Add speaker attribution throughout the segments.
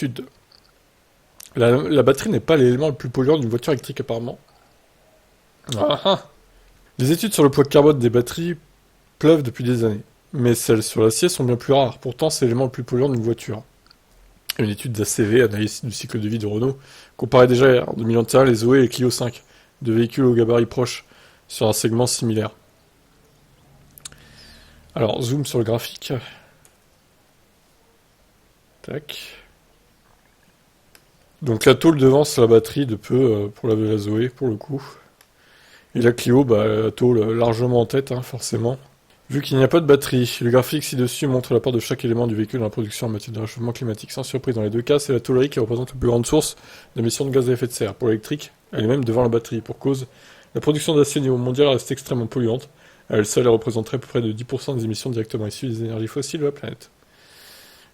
Speaker 1: étude. La batterie n'est pas l'élément le plus polluant d'une voiture électrique apparemment. Ah ah. Les études sur le poids de carbone des batteries pleuvent depuis des années, mais celles sur l'acier sont bien plus rares. Pourtant, c'est l'élément le plus polluant d'une voiture. Une étude d'ACV, analyse du cycle de vie de Renault, comparait déjà en 2021 les Zoé et les Clio 5, deux véhicules au gabarit proche, sur un segment similaire. Alors, zoom sur le graphique. Tac. Donc la tôle devance la batterie de peu pour la Zoé, pour le coup. Et la Clio, la tôle largement en tête, hein, forcément. Vu qu'il n'y a pas de batterie, le graphique ci-dessus montre la part de chaque élément du véhicule dans la production en matière de réchauffement climatique. Sans surprise, dans les deux cas, c'est la tôlerie qui représente la plus grande source d'émissions de gaz à effet de serre. Pour l'électrique, elle est même devant la batterie. Pour cause, la production d'acier au niveau mondial reste extrêmement polluante. À elle seule, elle représenterait près de 10% des émissions directement issues des énergies fossiles de la planète.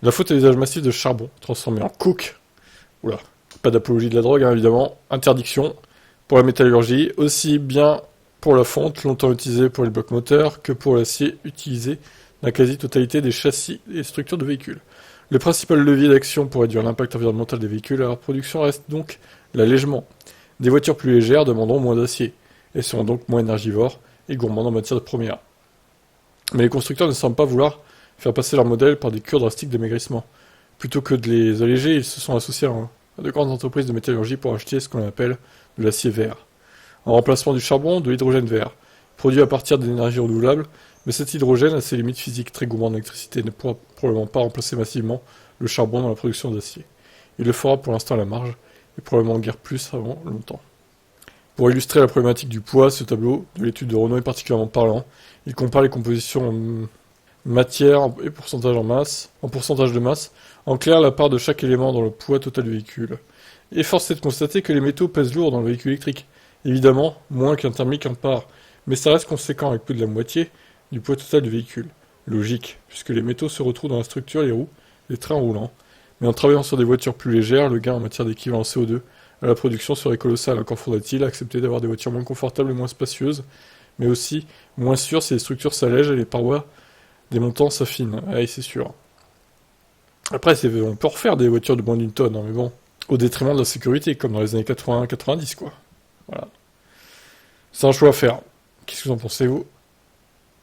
Speaker 1: La faute est l'usage massif de charbon, transformé en coke. Oula, pas d'apologie de la drogue, hein, évidemment. Interdiction pour la métallurgie, aussi bien pour la fonte, longtemps utilisée pour les blocs moteurs, que pour l'acier utilisé dans la quasi-totalité des châssis et structures de véhicules. Le principal levier d'action pour réduire l'impact environnemental des véhicules à leur production reste donc l'allègement. Des voitures plus légères demanderont moins d'acier, et seront donc moins énergivores et gourmandes en matière de première. Mais les constructeurs ne semblent pas vouloir faire passer leur modèle par des cures drastiques d'amaigrissement. Plutôt que de les alléger, ils se sont associés à de grandes entreprises de métallurgie pour acheter ce qu'on appelle de l'acier vert. En remplacement du charbon, de l'hydrogène vert, produit à partir d'énergies renouvelables, mais cet hydrogène a ses limites physiques très gourmandes en électricité et ne pourra probablement pas remplacer massivement le charbon dans la production d'acier. Il le fera pour l'instant à la marge, et probablement guère plus avant longtemps. Pour illustrer la problématique du poids, ce tableau de l'étude de Renault est particulièrement parlant. Il compare les compositions en matière et en pourcentage de masse, en clair la part de chaque élément dans le poids total du véhicule. Et force est de constater que les métaux pèsent lourd dans le véhicule électrique. Évidemment, moins qu'un thermique en part, mais ça reste conséquent avec plus de la moitié du poids total du véhicule. Logique, puisque les métaux se retrouvent dans la structure, les roues, les trains roulants. Mais en travaillant sur des voitures plus légères, le gain en matière d'équivalent CO2 à la production serait colossal. Encore faudrait-il accepter d'avoir des voitures moins confortables et moins spacieuses, mais aussi moins sûres si les structures s'allègent et les parois des montants s'affinent. Ouais, c'est sûr. Après, on peut refaire des voitures de moins d'une tonne, hein, mais bon, au détriment de la sécurité, comme dans les années 80-90, quoi. Voilà. C'est un choix à faire. Qu'est-ce que vous en pensez, vous ?